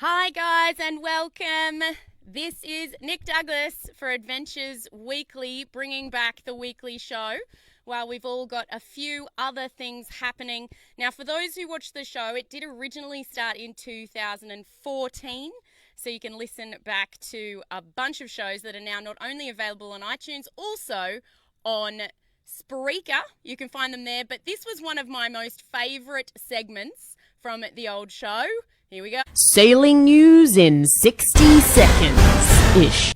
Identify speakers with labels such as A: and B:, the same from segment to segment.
A: Hi guys and welcome. This is Nick Douglas for Adventures Weekly, bringing back the weekly show while we've all got a few other things happening. Now, for those who watched the show, it did originally start in 2014, so you can listen back to a bunch of shows that are now not only available on iTunes, also on Spreaker. You can find them there, but this was one of my most favourite segments from the old show. Here we go.
B: Sailing news in 60 seconds-ish.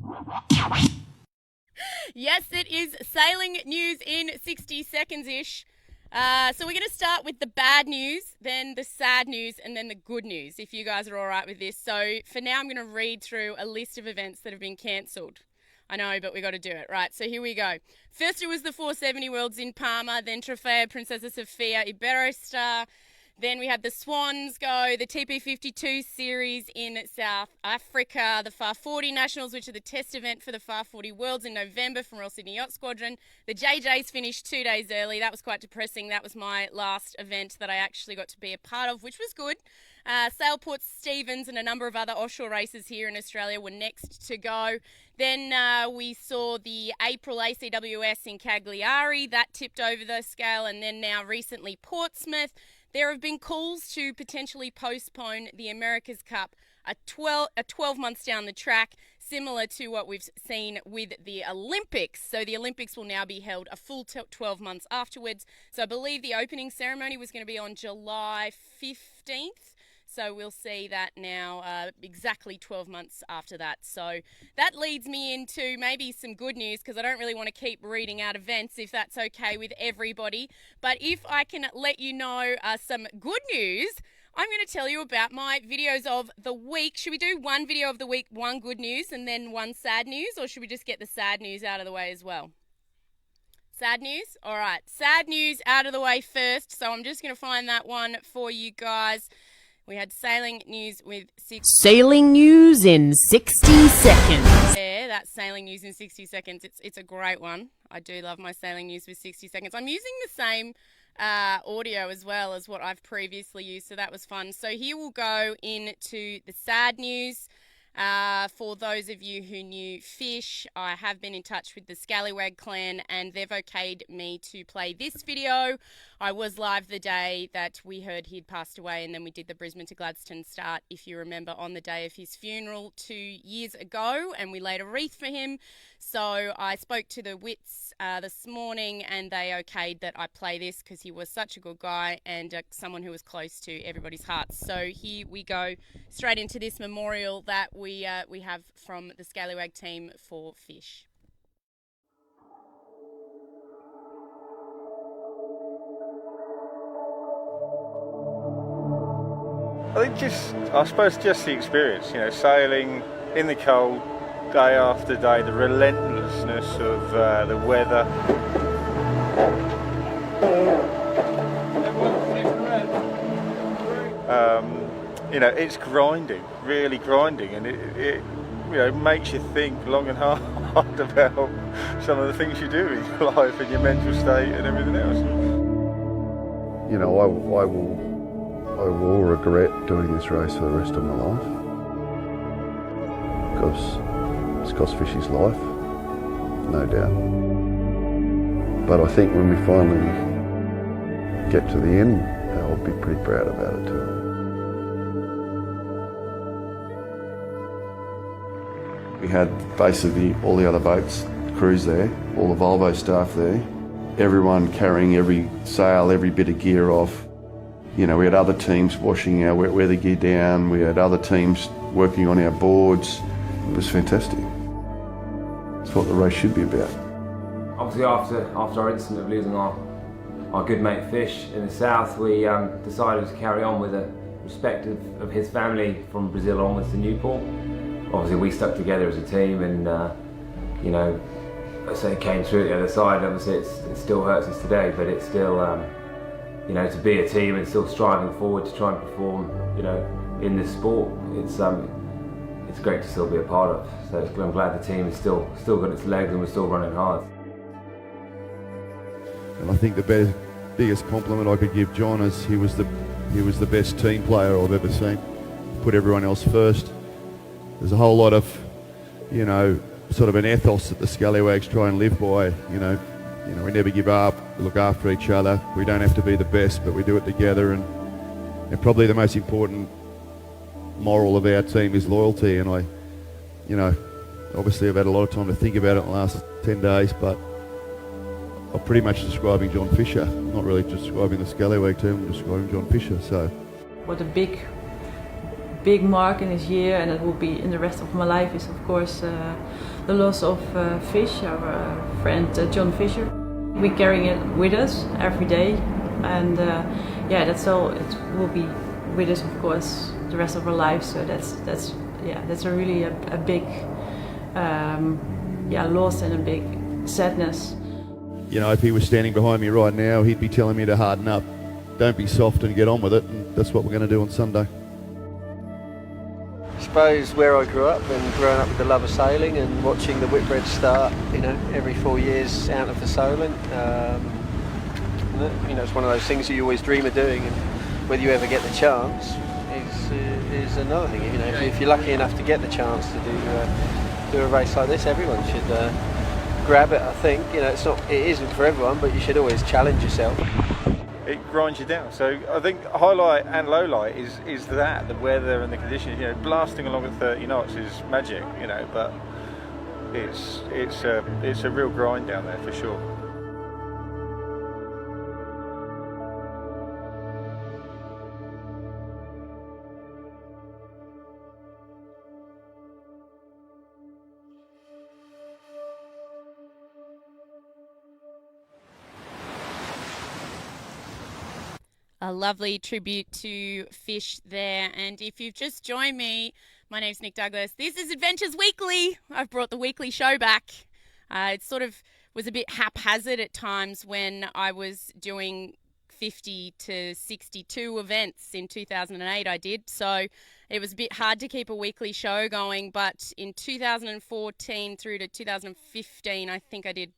A: Yes, it is sailing news in 60 seconds-ish. So we're going to start with the bad news, then the sad news, and then the good news, if you guys are all right with this. So for now, I'm going to read through a list of events that have been cancelled. I know, but we got to do it. Right, so here we go. First, it was the 470 Worlds in Palma, then Trofeo Princesa Sofia Iberostar. Then we had the Swans go, the TP52 series in South Africa, the Far 40 Nationals, which are the test event for the Far 40 Worlds in November from Royal Sydney Yacht Squadron. The JJs finished 2 days early. That was quite depressing. That was my last event that I actually got to be a part of, which was good. Sailport Stevens and a number of other offshore races here in Australia were next to go. Then we saw the April ACWS in Cagliari. That tipped over the scale. And then now recently Portsmouth. There have been calls to potentially postpone the America's Cup a 12 months down the track, similar to what we've seen with the Olympics. So the Olympics will now be held a full 12 months afterwards. So I believe the opening ceremony was going to be on July 15th. So we'll see that now exactly 12 months after that. So that leads me into maybe some good news, because I don't really want to keep reading out events if that's okay with everybody. But if I can let you know some good news, I'm going to tell you about my videos of the week. Should we do one video of the week, one good news, and then one sad news? Or should we just get the sad news out of the way as well? Sad news? All right. Sad news out of the way first. So I'm just going to find that one for you guys. We had sailing news with
B: Sailing news in 60 seconds.
A: Yeah, that's sailing news in 60 seconds. It's a great one. I do love my sailing news with 60 seconds. I'm using the same audio as well as what I've previously used, so that was fun. So here we'll go into the sad news. For those of you who knew Fish, I have been in touch with the Scallywag clan and they've okayed me to play this video. I was live the day that we heard he'd passed away, and then we did the Brisbane to Gladstone start, if you remember, on the day of his funeral 2 years ago, and we laid a wreath for him. So I spoke to the Wits this morning and they okayed that I play this because he was such a good guy and someone who was close to everybody's hearts. So here we go straight into this memorial that we have from the Scallywag team for Fish.
C: I suppose just the experience, sailing in the cold, day after day, the relentlessness of the weather. It's grinding, really grinding, and it makes you think long and hard about some of the things you do in your life and your mental state and everything else.
D: I will regret doing this race for the rest of my life, because it's cost Fishy's life, no doubt. But I think when we finally get to the end, I'll be pretty proud about it too. We had basically all the other boats, crews there, all the Volvo staff there, everyone carrying every sail, every bit of gear off. We had other teams washing our wet weather gear down, we had other teams working on our boards. It was fantastic. It's what the race should be about.
E: Obviously after our incident of losing our good mate Fish in the south, we decided to carry on with the respect of his family from Brazil onwards to Newport. Obviously we stuck together as a team, and I say it came through at the other side. Obviously it still hurts us today, but it's still to be a team and still striving forward to try and perform in this sport, it's great to still be a part of. So I'm glad the team is still got its legs and we're still running hard.
D: And I think the biggest compliment I could give John is he was the best team player I've ever seen. put everyone else first. There's a whole lot of, sort of an ethos that the Scallywags try and live by. We never give up, we look after each other. We don't have to be the best, but we do it together. And probably the most important moral of our team is loyalty. And obviously I've had a lot of time to think about it in the last 10 days, but I'm pretty much describing John Fisher. I'm not really describing the Scallywag team, I'm describing John Fisher. So,
F: what a big mark in this year, and it will be in the rest of my life, is of course the loss of Fish, our friend John Fisher. We're carrying it with us every day, and that's all. It will be with us, of course, the rest of our lives. So that's a really a big loss and a big sadness.
D: If he was standing behind me right now, he'd be telling me to harden up, don't be soft and get on with it, and that's what we're going to do on Sunday.
G: I suppose where I grew up and growing up with the love of sailing and watching the Whitbread start, every 4 years out of the Solent, it's one of those things that you always dream of doing, and whether you ever get the chance is another thing. If you're lucky enough to get the chance to do a race like this, everyone should grab it. I think it isn't for everyone, but you should always challenge yourself.
C: It grinds you down. So I think highlight and low light is that the weather and the conditions. Blasting along at 30 knots is magic. But it's a real grind down there for sure.
A: A lovely tribute to Fish there. And if you've just joined me, my name's Nick Douglas. This is Adventures Weekly. I've brought the weekly show back. It sort of was a bit haphazard at times when I was doing 50 to 62 events in 2008 I did. So it was a bit hard to keep a weekly show going. But in 2014 through to 2015, I think I did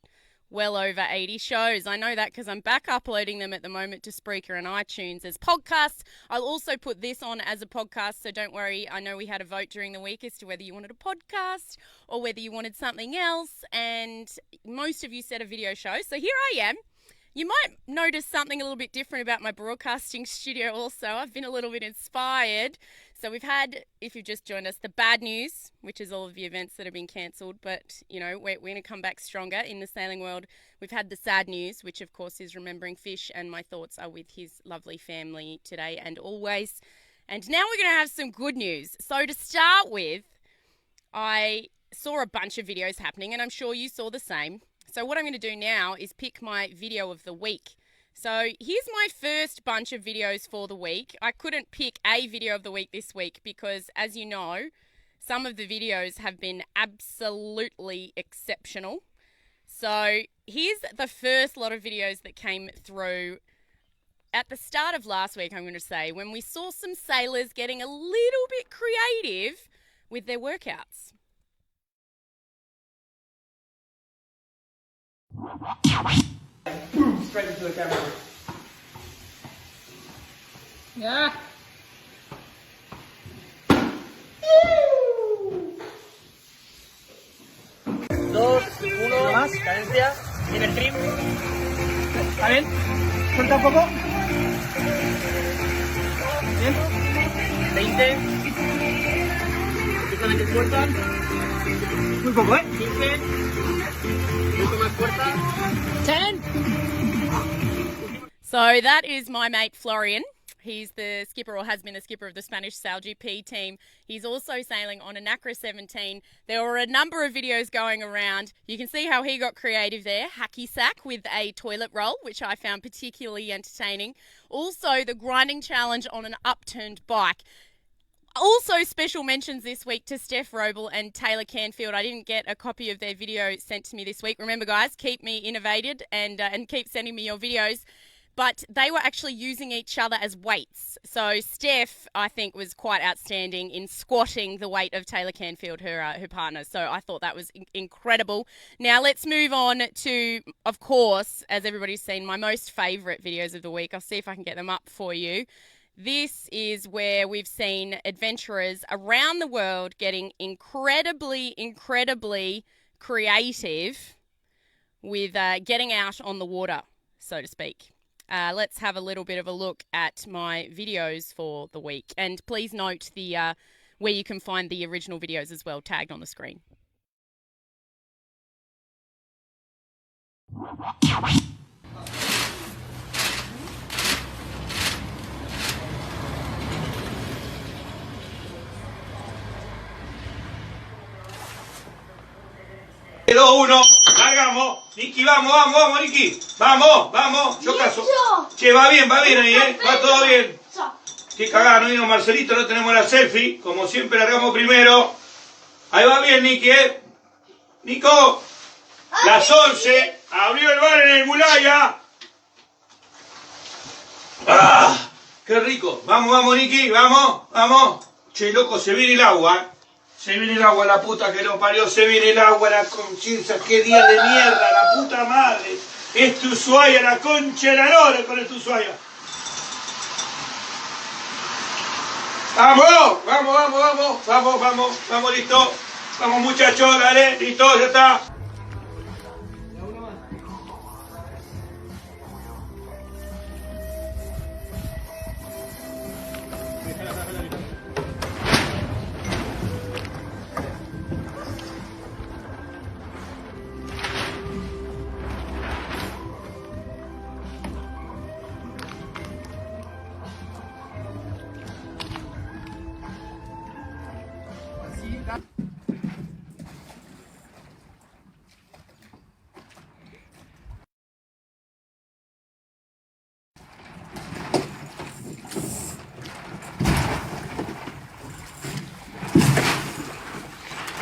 A: well over 80 shows. I know that because I'm back uploading them at the moment to Spreaker and iTunes as podcasts. I'll also put this on as a podcast, so don't worry. I know we had a vote during the week as to whether you wanted a podcast or whether you wanted something else, and most of you said a video show. So here I am. You might notice something a little bit different about my broadcasting studio also. I've been a little bit inspired. So we've had, if you've just joined us, the bad news, which is all of the events that have been cancelled. But, we're going to come back stronger in the sailing world. We've had the sad news, which, of course, is remembering Fish. And my thoughts are with his lovely family today and always. And now we're going to have some good news. So to start with, I saw a bunch of videos happening, and I'm sure you saw the same. So what I'm going to do now is pick my video of the week. So here's my first bunch of videos for the week. I couldn't pick a video of the week this week because, as you know, some of the videos have been absolutely exceptional. So here's the first lot of videos that came through at the start of last week, I'm going to say, when we saw some sailors getting a little bit creative with their workouts.
H: Straight into the camera. Yeah. Dos, uno más, cadencia, en el trim. ¿Está bien? Suelta un poco. Bien. 20. Fíjate que sueltan. Muy poco, 15. Mucho más fuerza. 10.
A: So that is my mate Florian. He's the skipper, or has been the skipper, of the Spanish Sail GP team. He's also sailing on a NACRA 17. There were a number of videos going around. You can see how he got creative there. Hacky sack with a toilet roll, which I found particularly entertaining. Also, the grinding challenge on an upturned bike. Also, special mentions this week to Steph Roble and Taylor Canfield. I didn't get a copy of their video sent to me this week. Remember, guys, keep me innovated and keep sending me your videos. But they were actually using each other as weights. So Steph, I think, was quite outstanding in squatting the weight of Taylor Canfield, her partner. So I thought that was incredible. Now let's move on to, of course, as everybody's seen, my most favourite videos of the week. I'll see if I can get them up for you. This is where we've seen adventurers around the world getting incredibly creative with getting out on the water, so to speak. Let's have a little bit of a look at my videos for the week. And please note the where you can find the original videos as well, tagged on the screen.
I: Dos, uno, largamos. Niki, vamos, Niki. Vamos. Yo caso. Che, va bien ahí, va todo bien. Qué cagada, no vino Marcelito, no tenemos la selfie. Como siempre, largamos primero. Ahí va bien, Niki, Nico, las 11. Abrió el bar en el Mulaya. ¡Ah! ¡Qué rico! Vamos, Niki, vamos. Che, loco, se viene el agua, Se viene el agua, la puta que lo parió, se viene el agua, la conciencia, qué día de mierda, la puta madre. Es tu Ushuaia, la concha de la lora con el Ushuaia. Vamos, listo. Vamos muchachos, dale, listo, ya está.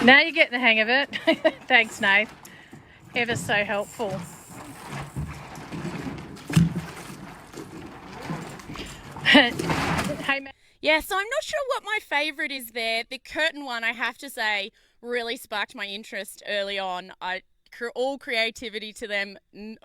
J: Now you're getting the hang of it. Thanks, Nath. Ever so helpful. Hey,
A: yeah, so I'm not sure what my favourite is there. The curtain one, I have to say, really sparked my interest early on. All creativity to them,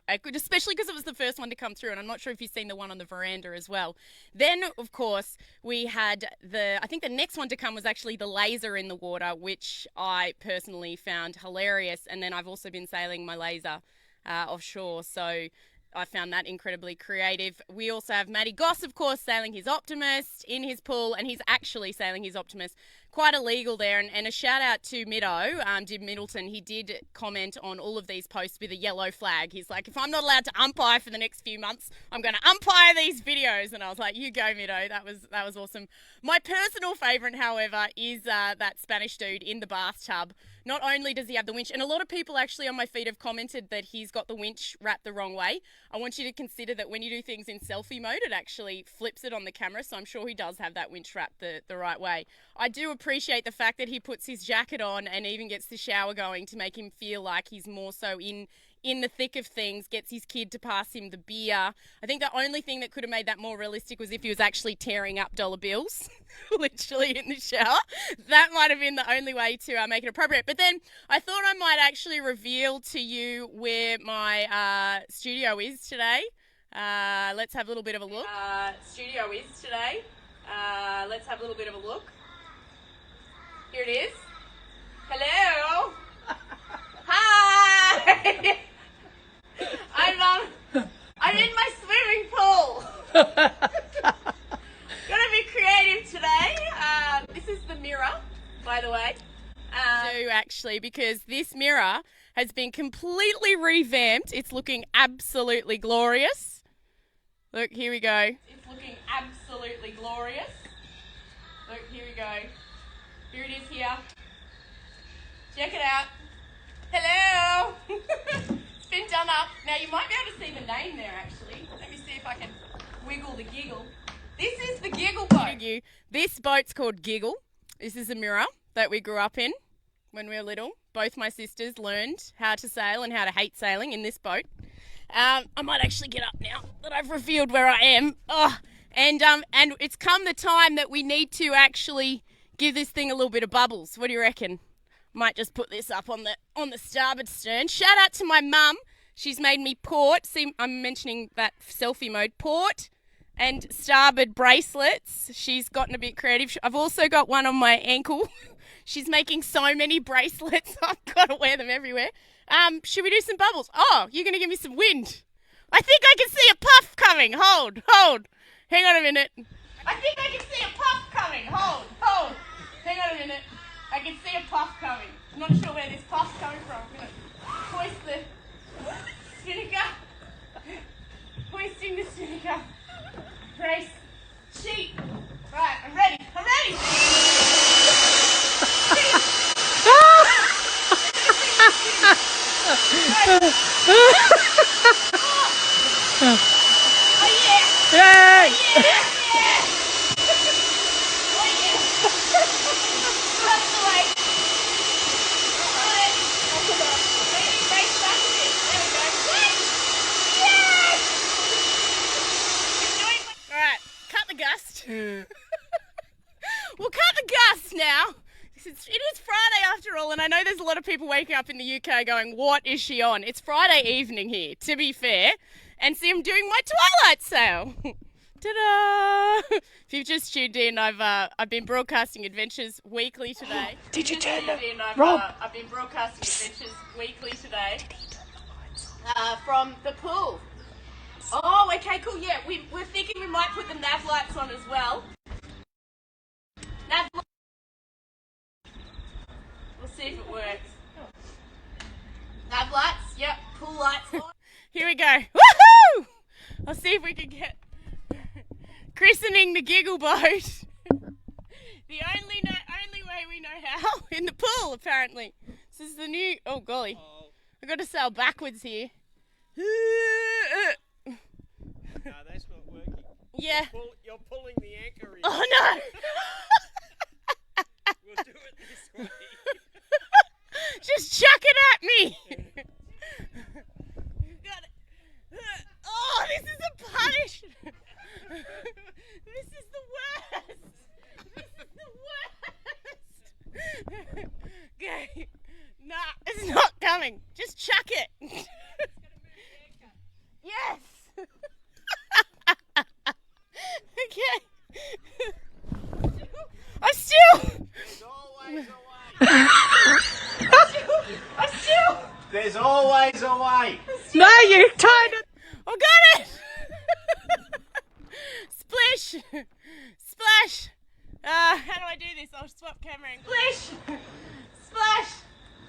A: especially because it was the first one to come through, and I'm not sure if you've seen the one on the veranda as well. Then, of course, we had I think the next one to come was actually the laser in the water, which I personally found hilarious, and then I've also been sailing my laser offshore, so I found that incredibly creative. We also have Matty Goss, of course, sailing his Optimist in his pool, and he's actually sailing his Optimist quite illegal there. And a shout out to Jim Middleton. He did comment on all of these posts with a yellow flag. He's like, if I'm not allowed to umpire for the next few months, I'm going to umpire these videos. And I was like, you go, Middo. That was awesome. My personal favourite, however, is that Spanish dude in the bathtub. Not only does he have the winch, and a lot of people actually on my feed have commented that he's got the winch wrapped the wrong way. I want you to consider that when you do things in selfie mode, it actually flips it on the camera, so I'm sure he does have that winch wrapped the right way. I do appreciate the fact that he puts his jacket on and even gets the shower going to make him feel like he's more so in the thick of things, gets his kid to pass him the beer. I think the only thing that could have made that more realistic was if he was actually tearing up dollar bills, literally in the shower. That might have been the only way to make it appropriate. But then I thought I might actually reveal to you where my studio is today. Let's have a little bit of a look. Let's have a little bit of a look. Here it is. Hello. Hi. I'm in my swimming pool. Gotta be creative today. This is the mirror, by the way. Actually, because this mirror has been completely revamped. It's looking absolutely glorious. Look, here we go. It's looking absolutely glorious. Look, here we go. Here it is here. Check it out. Hello. It's been done up. Now you might be able to see the name there actually. Let me see if I can wiggle the giggle. This is the Giggle boat. This boat's called Giggle. This is a mirror that we grew up in when we were little. Both my sisters learned how to sail and how to hate sailing in this boat. I might actually get up now that I've revealed where I am. And it's come the time that we need to actually give this thing a little bit of bubbles. What do you reckon? Might just put this up on the starboard stern. Shout out to my mum. She's made me port. See, I'm mentioning that selfie mode. Port and starboard bracelets. She's gotten a bit creative. I've also got one on my ankle. She's making so many bracelets. I've got to wear them everywhere. Should we do some bubbles? Oh, you're going to give me some wind. I think I can see a puff coming. Hold. Hang on a minute. I think I can see a puff coming. Hold. Hang on a minute. I can see a puff coming. I'm not sure where this puff's coming from. I'm going to hoist the spinnaker. Hoisting the spinnaker. Brace. Sheet. Right, I'm ready. Oh yeah!
J: Yay!
A: Oh yeah! That's the way. Alright. Maybe brace back a bit. There we go. Yes! Alright, cut the gust. We'll cut the gust now. It is Friday after all, and I know there's a lot of people waking up in the UK going, what is she on? It's Friday evening here, to be fair. And see, I'm doing my Twilight sale. Ta-da! If you've just tuned in, I've been broadcasting Adventures Weekly today.
H: Did you turn them? Rob!
A: I've been broadcasting Adventures Weekly today. From the pool. Oh, okay, cool. Yeah, we're thinking we might put the nav lights on as well. Nav lights. We'll see if it works. Nav lights. Yep. Pool lights on. Here we go. Woohoo! I'll see if we can get christening the giggle boat. The only way we know how in the pool, apparently. This is the new. Oh golly, I got to sail backwards here.
K: No, that's not working.
A: Yeah.
K: You're pulling the anchor in.
A: Oh no!
K: We'll do it this way.
A: Just chuck it at me. Got it. Oh, this is a punish. This is the worst. Okay. Nah, it's not coming. Just chuck it. Yes. Okay. I'm still.
K: There's always a way.
A: I'm still.
K: There's always a way.
J: No, you tied it.
A: I got it. Splish. Splash. How do I do this? I'll swap camera angles. Splish. Splash.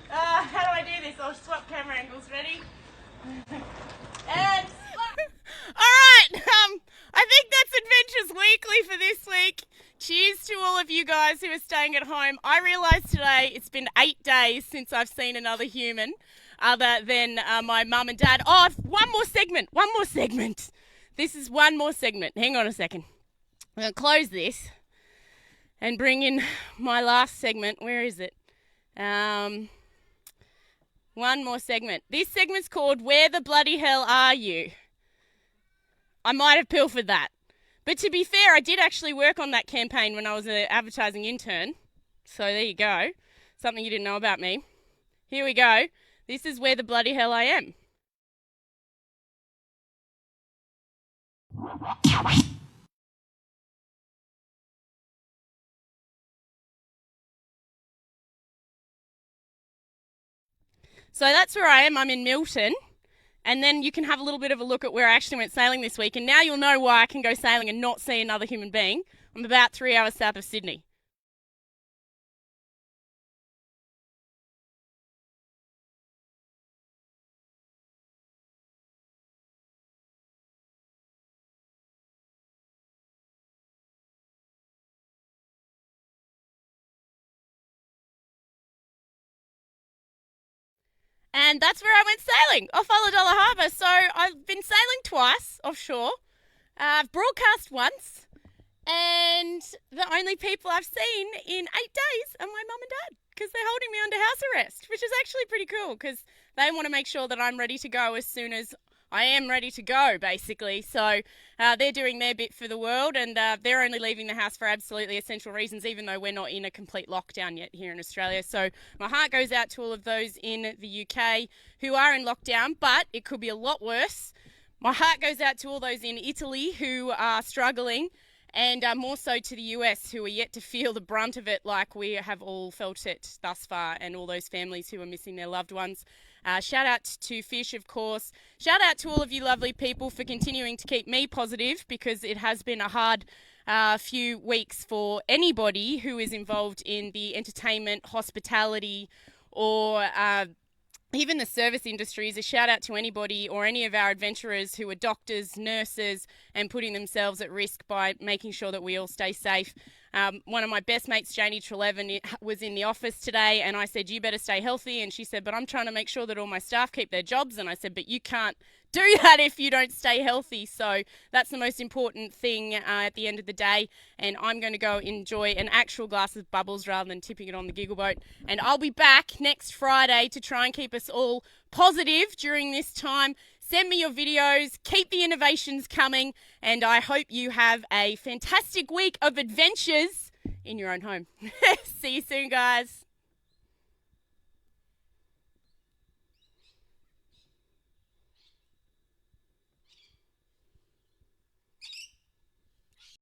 A: How do I do this? I'll swap camera angles. Ready? And splash. All right. I think that's Adventures Weekly for this week. Cheers to all of you guys who are staying at home. I realised today it's been 8 days since I've seen another human other than my mum and dad. Oh, one more segment. This is one more segment. Hang on a second. I'm going to close this and bring in my last segment. Where is it? One more segment. This segment's called Where the Bloody Hell Are You? I might have pilfered that. But to be fair, I did actually work on that campaign when I was an advertising intern. So there you go. Something you didn't know about me. Here we go. This is Where the Bloody Hell I Am. So that's where I am. I'm in Milton. And then you can have a little bit of a look at where I actually went sailing this week. And now you'll know why I can go sailing and not see another human being. I'm about 3 hours south of Sydney. And that's where I went sailing, off Ulladulla Harbour. So I've been sailing twice offshore. I've broadcast once. And the only people I've seen in 8 days are my mum and dad, because they're holding me under house arrest, which is actually pretty cool, because they want to make sure that I'm ready to go as soon as I am ready to go, basically. So they're doing their bit for the world, and they're only leaving the house for absolutely essential reasons, even though we're not in a complete lockdown yet here in Australia. So my heart goes out to all of those in the UK who are in lockdown, but it could be a lot worse. My heart goes out to all those in Italy who are struggling, and more so to the US who are yet to feel the brunt of it like we have all felt it thus far, and all those families who are missing their loved ones. Shout out to Fish, of course. Shout out to all of you lovely people for continuing to keep me positive, because it has been a hard few weeks for anybody who is involved in the entertainment, hospitality, or even the service industries. A shout out to anybody or any of our adventurers who are doctors, nurses, and putting themselves at risk by making sure that we all stay safe. One of my best mates, Janie Trelevin, was in the office today, and I said, you better stay healthy. And she said, but I'm trying to make sure that all my staff keep their jobs. And I said, but you can't do that if you don't stay healthy. So that's the most important thing at the end of the day. And I'm going to go enjoy an actual glass of bubbles rather than tipping it on the giggle boat. And I'll be back next Friday to try and keep us all positive during this time. Send me your videos, keep the innovations coming, and I hope you have a fantastic week of adventures in your own home. See you soon, guys.